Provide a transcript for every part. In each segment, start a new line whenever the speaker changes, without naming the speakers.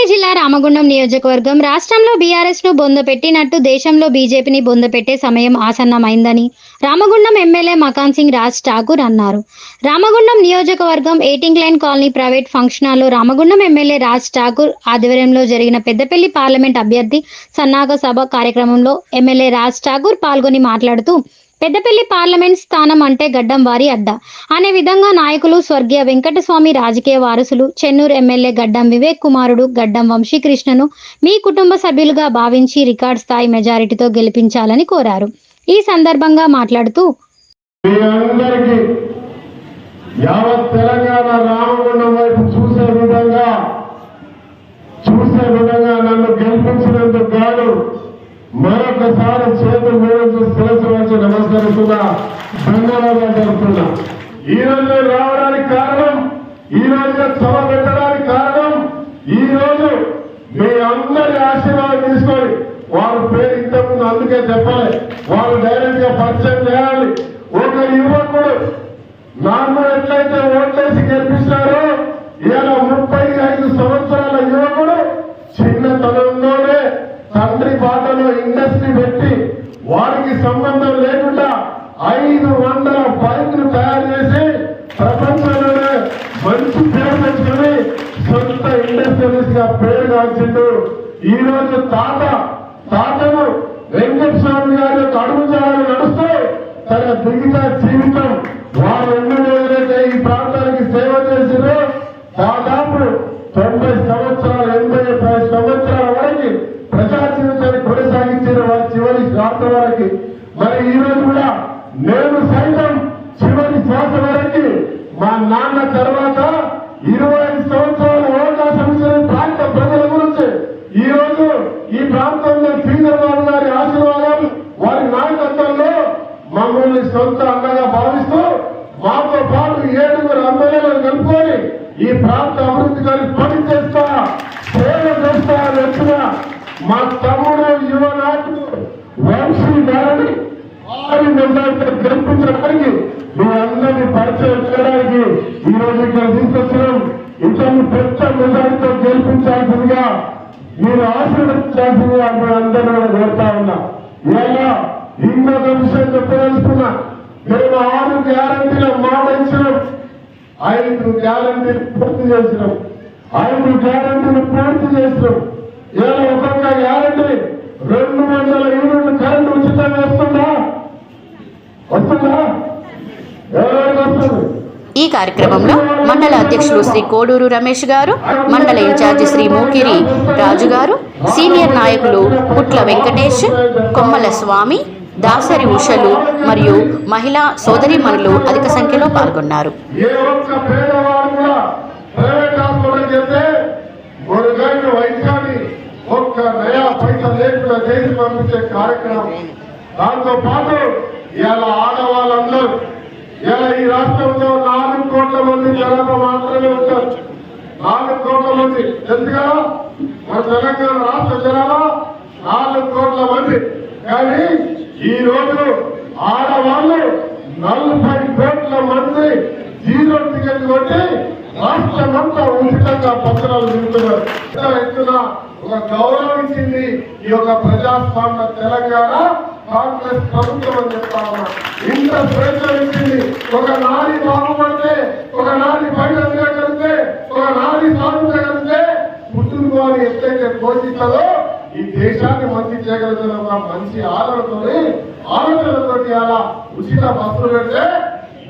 జిల్లా రామగుండం నియోజకవర్గం రాష్ట్రంలో బీఆర్ఎస్ ను బొందపెట్టినట్టు దేశంలో బీజేపీని బొందపెట్టే సమయం ఆసన్నమైందని రామగుండం ఎమ్మెల్యే మకాన్ సింగ్ రాజ్ ఠాకూర్ అన్నారు. రామగుండం నియోజకవర్గం ఎయిటింగ్ లైన్ కాలనీ ప్రైవేట్ ఫంక్షన్ హాల్లో రామగుండం ఎమ్మెల్యే రాజ్ ఠాకూర్ ఆధ్వర్యంలో జరిగిన పెద్దపల్లి పార్లమెంట్ అభ్యర్థి సన్నాహక సభ కార్యక్రమంలో ఎమ్మెల్యే రాజ్ ఠాకూర్ పాల్గొని మాట్లాడుతూ పెద్దపల్లి పార్లమెంట్ స్థానం అంటే గడ్డం వారి అడ్డ అనే విధంగా నాయకులు స్వర్గీయ వెంకటస్వామి రాజకీయ వారసులు చెన్నూరు ఎమ్మెల్యే గడ్డం వివేక్ కుమారుడు గడ్డం వంశీకృష్ణను మీ కుటుంబ సభ్యులుగా భావించి రికార్డ్ స్థాయి మెజారిటీతో గెలిపించాలని కోరారు. ఈ సందర్భంగా మాట్లాడుతూ
నన్ను గెలిపించినందుకు గాను మరొకసారి చేతులు మేరకు శిరస్సు వచ్చి నమస్కరిస్తున్నా, ధన్యవాదాలు తెలుపుతున్నా. ఈ రోజు రావడానికి కారణం, ఈ రోజు సభ పెట్టడానికి కారణం, ఈ రోజు మీ అందరి ఆశీర్వాదం తీసుకొని వారి పేరు ఇంతకుముందు అందుకే చెప్పాలి, వాళ్ళు డైరెక్ట్ గా పరిచయం చేయాలి. ఒక యువకుడు నాన్న ఎట్లయితే ఓట్లేసి గెలిపించారో ఇలా 35 సంవత్సరాల యువకుడు చిన్నతనంలోనే తండ్రి బాటలో ఇండస్ట్రీ పెట్టి వారికి సంబంధం లేకుండా 500 బైకులు తయారు చేసి ప్రపంచంలోనే మంచి పేరు తెచ్చుకుని సొంత ఇండస్ట్రియలిస్ట్ గా పేరు కాల్చిండు. ఈ రోజు తాతను వెంకటస్వామి గారి యొక్క అడుగుజాడలు నడుస్తూ తన దిగిత జీవితం వారు ఏదైతే ఈ ప్రాంతానికి సేవ చేసిందో దాదాపు 90 సంవత్సరాలు 85 సంవత్సరాల వరకు ప్రజా జీవితాన్ని కొనసాగించిన వారి చివరి శ్వాస వరకు. మరి ఈ రోజు కూడా నేను సైతం చివరి శ్వాస వరకు మా నాన్న తర్వాత 25 సంవత్సరాల అవకాశం ఇచ్చిన ప్రాంత ప్రజల గురించి ఈ రోజు ఈ ప్రాంతంలో శ్రీధర్బాబు గారి ఆశీర్వాదం వారి నాయకత్వంలో మమ్మల్ని సొంత అన్నగా భావిస్తూ మాతో పాటు 7 ఎమ్మెల్యేలను కలుపుకొని ఈ ప్రాంత అభివృద్ధి గారి పని చేస్తా సేవ చేస్తా అని వచ్చిన మా తమ్ముడు యువ నాయకుడు వంశీ గారిని వారి నిర్ణయంతో గెలిపించడానికి మీ అందరినీ పరిచయం చేయడానికి ఈ రోజు ఇక్కడ తీసుకొచ్చినాం. ఇతన్ని పెద్ద మెజారిటీతో గెలిపించాల్సిందిగా మీరు ఆశీర్వదించాల్సిందిగా మీ అందరూ కోరుతా ఉన్నా. ఇలా ఇంకొక విషయం చెప్పదలుచుకున్నా, మేము 6 గ్యారంటీల మాట ఇచ్చినాం, 5 గ్యారంటీలు పూర్తి చేసినాం, 5 గ్యారంటీలు పూర్తి చేసినాం. ఇలా ఒక్కొక్క గ్యారంటీ 200 యూనిట్లు కరెంట్ ఉచితంగా వస్తుందా? ఎవరికి వస్తుంది?
ఈ కార్యక్రమంలో మండల అధ్యక్షులు శ్రీ కోడూరు రమేష్ గారు, మండల ఇన్ఛార్జి శ్రీ మూకిరి రాజు గారు, సీనియర్ నాయకులు పుట్ల వెంకటేష్, కొమ్మల స్వామి, దాసరి ఉషలు మరియు మహిళా సోదరీమణులు అధిక సంఖ్యలో పాల్గొన్నారు.
దాంతో పాటు ఇలా ఆడవాళ్ళందరూ ఇలా ఈ రాష్ట్రంలో 4 కోట్ల మంది జనాభా మాత్రమే ఉంటారు. 4 కోట్ల మంది తెలుసుగా, మన తెలంగాణ రాష్ట్ర జనాభా 4 కోట్ల మంది. కానీ ఈ రోజు ఆడవాళ్ళు 40 కోట్ల మంది జీరో టికెట్ కొట్టి రాష్ట్రమంతా ఉచితంగా పత్రాలు తిరుగుతున్నారు. ఎత్తున ఒక గౌరవం ఇచ్చింది ఈ యొక్క ప్రజాస్వామ్య తెలంగాణ కాంగ్రెస్ ప్రభుత్వం అని చెప్తా ఉన్నా. ఇంత స్వేచ్ఛ ఇచ్చింది. ఒక నాడి బాగుపడితే, ఒక నాడి బయట తిరగలిగితే, ఒక నాడి సాధించగలిగితే పుట్టిన వారు ఎట్లయితే పోషిస్తుందో ఈ దేశాన్ని మంచి చేయగలుగుతున్న ఒక మంచి ఆలోచనతో అలా ఉచిత బస్సులు పెడితే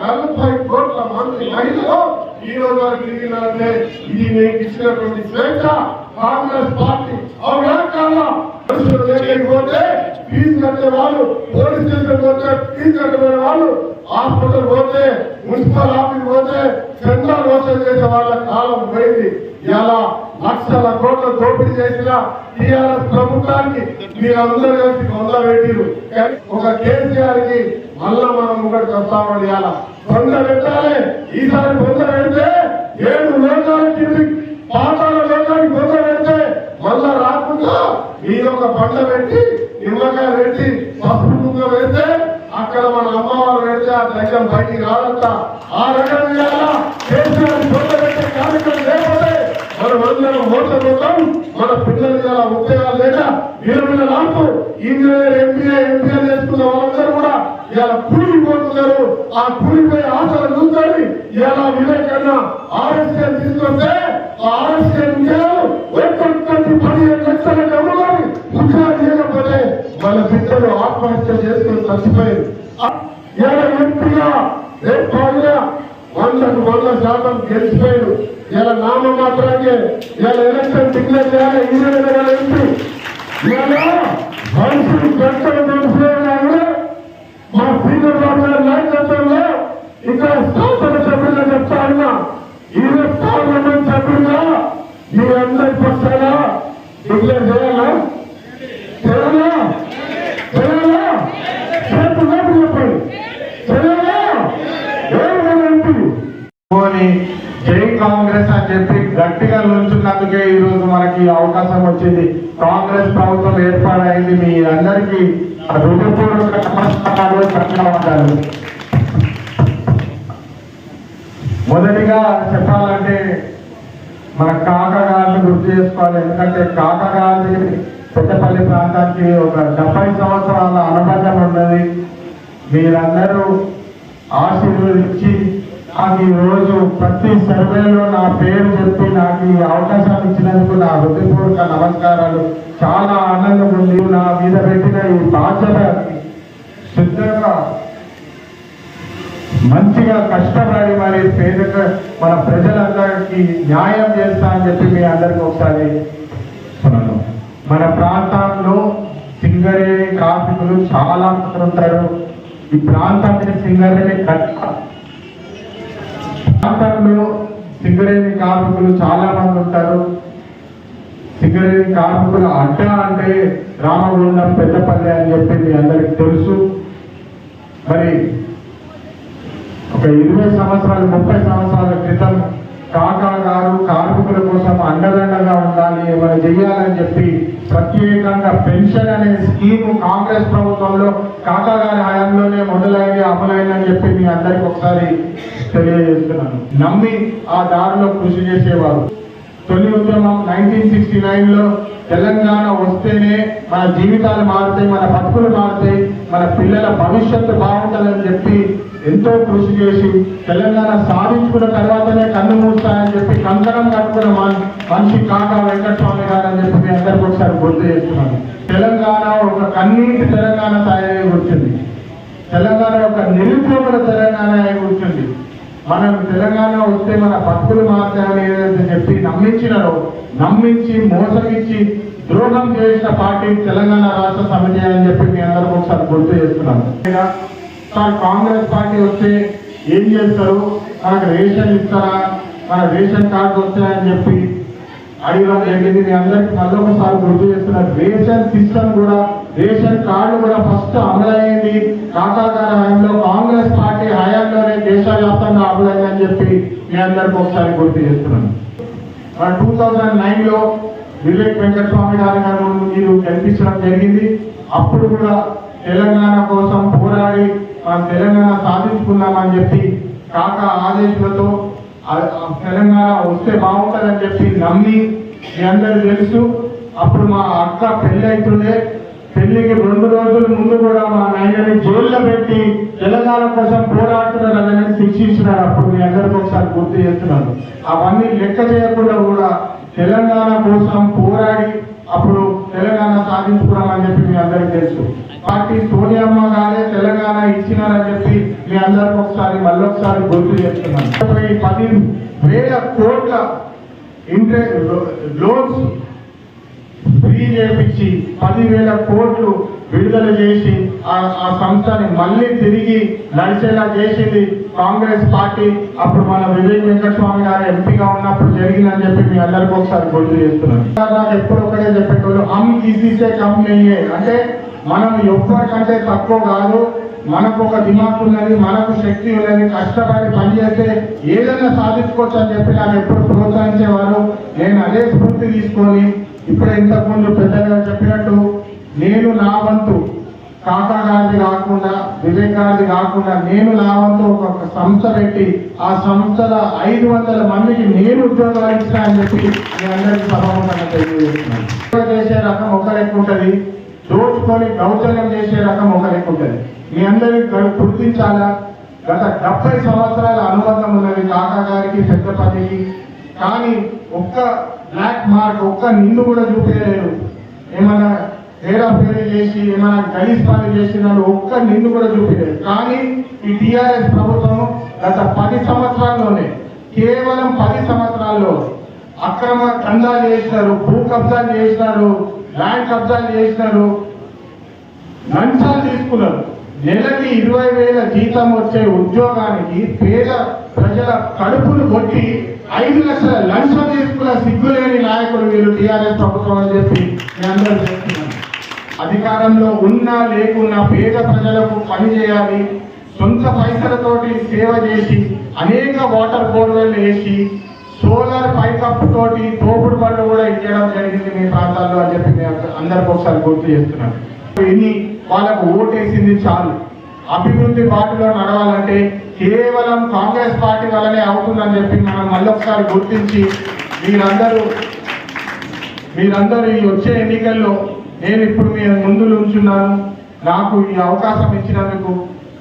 40 కోట్ల మంది మహిళలు ఈ రోజు వరకు తిరిగినారంటే ఇది మీకు ఇచ్చినటువంటి స్వేచ్ఛ కాంగ్రెస్ పార్టీ. పోతే ఫీజు కట్టే వాళ్ళు, పోలీస్ స్టేషన్ పోతే ఫీజు కట్టే వాళ్ళు, హాస్పిటల్ పోతే, మున్సిపల్ ఆఫీస్ పోతే చందా మోసం చేసే వాళ్ళ కాలం పోయింది. ఇలా లక్షల కోట్ల దోపిడీ చేసిన టీఆర్ఎస్ ప్రభుత్వానికి మీరందరూ కలిసి కొంద పెట్టిరు. ఒక కేసీఆర్ కి మళ్ళా మనం ముంగడికి వస్తామని ఇలా కొంద పెట్టాలి. ఈసారి కొంద పెడితే 7 లోకాలకి పాతాల లోకానికి కొంద పెడితే మళ్ళా రాకుండా ఈ యొక్క పంట పెట్టి నిమ్మకాయ పెట్టి పసుపు కుంకుమ పెడితే అక్కడ మన అమ్మవారు పెడితే ఆ దైవం బయటికి రాదంట. ఆ రకంగా కేసీఆర్ కొంద పెట్టే కార్యక్రమం లేకపోతే మనం అందరం మోసపోతాం. మన పిల్లలు ఇలా ఉద్యోగాలు లేక వీళ్ళ ఇంజనీర్ ఎంపీఆర్ చేసుకున్న వాళ్ళందరూ కూడా ఇలా కూలిపోతున్నారు. ఆ కూలిపోయే ఆశలు చూసుకొని ఇలా వివేకన్నా ఆర్ఎస్కే తీసుకొస్తే ఆర్ఎస్కే ఒక్కొక్కటి 15 లక్షల డబ్బులని ఉద్యోగం చేయకపోతే మన బిడ్డలు ఆత్మహత్య చేసుకుని చచ్చిపోయింది. ఇలా ఎంపీగా రేపు 100% గెలిచిపోయాడు. ఇలా నామ మాత్రానికి ఇలా ఎలక్షన్ డిక్లేర్ చేయాలి. ఈ విధంగా ఎంపీ ఇలా మనుషులు గంటలు కూడా మా సీనియర్ బాబు నాయకత్వంలో ఇక్కడ శాసన సభ్యులుగా చెప్తా ఉన్నా, ఇదే పార్లమెంట్ సభ్యులుగా మీ అందరి పక్షాన డిక్లేర్ చేయాలా చేయాలా చేయాలా చేతులు చెప్పండి చేయాలా జై కాంగ్రెస్ అని చెప్పి గట్టిగా నిల్చున్నందుకే ఈ రోజు మనకి అవకాశం వచ్చింది. కాంగ్రెస్ ప్రభుత్వం ఏర్పాటైంది. మీ అందరికీ హృదయపూర్వక నమస్కారాలు, ధన్యవాదాలు. మొదటిగా చెప్పాలంటే మన కాకా గారిని గుర్తు చేసుకోవాలి. ఎందుకంటే కాకా గారి పెద్దపల్లి ప్రాంతానికి ఒక 70 సంవత్సరాల అనుబంధం ఉన్నది. మీరందరూ ఆశీర్వదించి నాకు ఈ రోజు ప్రతి సర్వేలో నా పేరు చెప్పి నాకు ఈ అవకాశాన్ని ఇచ్చినందుకు నా హృదయపూర్వక నమస్కారాలు. చాలా ఆనందం ఉంది. నా మీద పెట్టిన ఈ బాధ్యత సిద్ధంగా మంచిగా కష్టపడి మరి మన ప్రజలందరికీ న్యాయం చేస్తా అని చెప్పి మీ అందరికీ ఒకసారి మన ప్రాంతంలో సింగరేణి కార్మికులు చాలా మంది ఉంటారు. ఈ ప్రాంతానికి సింగరేణి ప్రాంతంలో సింగరేణి కార్మికులు చాలా మంది ఉంటారు. సింగరేణి కార్మికుల అడ్డా అంటే రామగుండం, పెద్దపల్లి అని చెప్పి మీ అందరికి తెలుసు. మరి ఒక 20 సంవత్సరాలు 30 సంవత్సరాల క్రితం కాకా గారు కార్మికుల కోసం అండదండగా ఉండాలి, ఏమైనా చెయ్యాలని చెప్పి ప్రత్యేకంగా పెన్షన్ అనే స్కీము కాంగ్రెస్ ప్రభుత్వంలో కాకా గారి హయాంలోనే మొదలైంది, అమలైందని చెప్పి మీ అందరికి ఒకసారి తెలియజేస్తున్నాను. నమ్మి ఆ దారిలో కృషి చేసేవారు. తొలి ఉద్యమం 1969లో తెలంగాణ వస్తేనే మన జీవితాలు మారుతాయి, మన బతుకులు మారుతాయి, మన పిల్లల భవిష్యత్తు బాగుంటుందని చెప్పి ఎంతో కృషి చేసి తెలంగాణ సాధించుకున్న తర్వాతనే కన్ను మూస్తాయని చెప్పి కంకణం కట్టుకున్న మనిషి కాకా వెంకటస్వామి గారు అని చెప్పి మీ అందరికి ఒకసారి గుర్తు చేస్తున్నాను. తెలంగాణ ఒక కన్నీటి తెలంగాణ తయారై కూర్చుంది. తెలంగాణ ఒక నిరుద్యోగుల తెలంగాణ అయి కూర్చుంది. మనం తెలంగాణ వస్తే మన బతుకులు మారుతాయని ఏదైతే చెప్పి నమ్మించి మోసగించి ద్రోహం చేసిన పార్టీ తెలంగాణ రాష్ట్ర సమితి అని చెప్పి మీ అందరికి ఒకసారి గుర్తు చేస్తున్నాను. కాంగ్రెస్ పార్టీ వస్తే ఏం చేస్తారు, మనకు రేషన్ ఇస్తారా, మన రేషన్ కార్డు వస్తాయని చెప్పి అడిగడం జరిగింది. మీ అందరికి మళ్ళీ ఒకసారి గుర్తు చేస్తున్నారు. రేషన్ సిస్టమ్ కూడా, రేషన్ కార్డు కూడా ఫస్ట్ అమలైంది కాకా గారి హయాంలో, కాంగ్రెస్ పార్టీ హయాంలోనే దేశవ్యాప్తంగా అమలైందని చెప్పి మీ అందరికి ఒకసారి గుర్తు చేస్తున్నాను. 2009లో వివేక్ వెంకటస్వామి గారు మీరు గెలిపించడం జరిగింది. అప్పుడు కూడా తెలంగాణ కోసం పోరాడి మనం తెలంగాణ సాధించుకున్నామని చెప్పి కాకా ఆదేశాలతో తెలంగాణ వస్తే బాగుంటుందని చెప్పి నమ్మి మీ అందరూ తెలుసు. అప్పుడు మా అక్క పెళ్లి అవుతుండే, పెళ్లికి 2 రోజుల ముందు కూడా మా నాయనని జైల్లో పెట్టి తెలంగాణ కోసం పోరాడుతున్నారని శిక్షించినారు. అప్పుడు మీ అందరికీ ఒకసారి గుర్తు చేస్తున్నాను. అవన్నీ లెక్క చేయకుండా కూడా తెలంగాణ కోసం పోరాడి అప్పుడు తెలంగాణ సాధించుకున్నామని చెప్పి మీ అందరికీ తెలుసు. పార్టీ సోనియమ్మ గారే తెలంగాణ ఇచ్చినారని చెప్పి మీ అందరికి ఒకసారి మళ్ళొకసారి గుర్తు చేస్తున్నాను. 10,000 కోట్ల లోన్స్ ఫ్రీ చేపించి 10,000 కోట్లు విడుదల చేసి ఆ సంస్థని మళ్ళీ తిరిగి నడిచేలా చేసింది కాంగ్రెస్ పార్టీ. అప్పుడు మన వివేక్ వెంకటస్వామి గారు ఎంపీగా ఉన్నప్పుడు జరిగిందని చెప్పి మీ అందరికి ఒకసారి గుర్తు చేస్తున్నాను. నాకు ఎప్పుడు ఒకటే చెప్పేటోళ్ళు హమ్ కిసీసే కమ్ నహీ, అంటే మనం ఎవ్వరికంటే తక్కువ కాదు, మనకు ఒక దిమాగ్ ఉన్నది, మనకు శక్తి ఉన్నది, కష్టపడి పనిచేస్తే ఏదైనా సాధించుకోవచ్చు అని చెప్పి నాకు ఎప్పుడు ప్రోత్సహించేవారు. నేను అదే స్ఫూర్తి తీసుకొని ఇప్పుడు ఇంతకుముందు పెద్దగా చెప్పినట్టు నేను నా వంతు కాకా గారిది కాకుండా వివేకాది కాకుండా నేను నా వంతు ఒక సంస్థ పెట్టి ఆ సంస్థల 500 మందికి నేను ఉద్యోగాలు ఇచ్చిన అని చెప్పి మీ అందరికీ సభాముఖంగా తెలియజేస్తున్నాను. సేవ చేసే రకం ఒక లెక్క ఉంటుంది, దోచుకొని దౌర్జన్యం చేసే రకం ఒక లెక్క ఉంటుంది. మీ అందరికీ గుర్తించాలా, గత 70 సంవత్సరాల అనుబంధం ఉన్నది కాకా గారికి పెద్దపల్లికి. కానీ ఒక్క బ్లాక్ మార్క్, ఒక్క నిండు కూడా చూపించలేదు. ఏమన్నా హేరాఫేరీ చేసి ఏమైనా గలీజ్ పని చేసిన ఒక్క నిండు కూడా చూపించలేదు. కానీ ఈ టిఆర్ఎస్ ప్రభుత్వం గత 10 సంవత్సరాల్లోనే, కేవలం 10 సంవత్సరాల్లో అక్రమ దందాలు చేసినారు, భూ కబ్జాలు చేసినారు, ల్యాండ్ కబ్జాలు చేసినారు, లంచాలు తీసుకున్నారు. నెలకి 20,000 జీతం వచ్చే ఉద్యోగానికి పేద ప్రజల కడుపులు కొట్టి 5 లక్షల లంచం తీసుకున్న సిగ్గులేని నాయకులు వీళ్ళు టీఆర్ఎస్ ప్రభుత్వం అని చెప్పి నేను అందరూ చెప్తున్నాను. అధికారంలో ఉన్నా లేకున్నా పేద ప్రజలకు పని చేయాలి, సొంత పైసలతోటి సేవ చేసి అనేక వాటర్ బోర్వెల్ వేసి సోలార్ పైకప్పు తోటి తోపుడు బండ్లు కూడా ఇవ్వడం జరిగింది మీ ప్రాంతాల్లో అని చెప్పి నేను అందరికీ ఒకసారి గుర్తు చేస్తున్నాను. ఇన్ని వాళ్ళకు ఓటేసింది చాలు. అభివృద్ధి బాటలో నడవాలంటే కేవలం కాంగ్రెస్ పార్టీ వల్లనే అవుతుందని చెప్పి మనం మళ్ళొకసారి గుర్తించి మీరందరూ ఈ వచ్చే ఎన్నికల్లో నేను ఇప్పుడు మీ ముందు ఉంచున్నాను. నాకు ఈ అవకాశం ఇచ్చినందుకు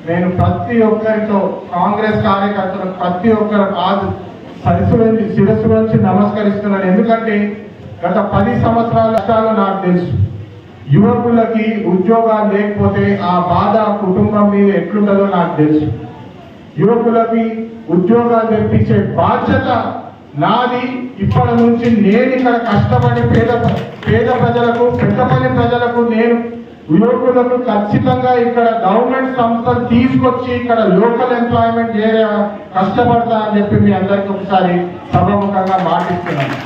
నేను ప్రతి ఒక్కరితో, కాంగ్రెస్ కార్యకర్తలు ప్రతి ఒక్కరు శిరస్సు నుంచి నమస్కరిస్తున్నాను. ఎందుకంటే గత 10 సంవత్సరాల కష్టాలు నాకు తెలుసు. యువకులకి ఉద్యోగాలు లేకపోతే ఆ బాధ కుటుంబం మీద ఎట్లుంటుందో నాకు తెలుసు. యువకులకి ఉద్యోగాలు తెప్పించే బాధ్యత నాది. ఇప్పటి నుంచి నేను ఇక్కడ కష్టపడి పేద ప్రజలకు, పెద్దపల్లి ప్రజలకు, నేను యువకులకు ఖచ్చితంగా ఇక్కడ గవర్నమెంట్ సంస్థలు తీసుకొచ్చి ఇక్కడ లోకల్ ఎంప్లాయ్మెంట్ ఏరియా కష్టపడతా అని చెప్పి మీ అందరికీ ఒకసారి సభాముఖంగా మాటిస్తున్నాను.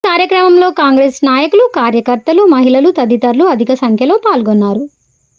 కార్యక్రమంలో కాంగ్రెస్ నాయకులు, కార్యకర్తలు, మహిళలు తదితరులు అధిక సంఖ్యలో పాల్గొన్నారు.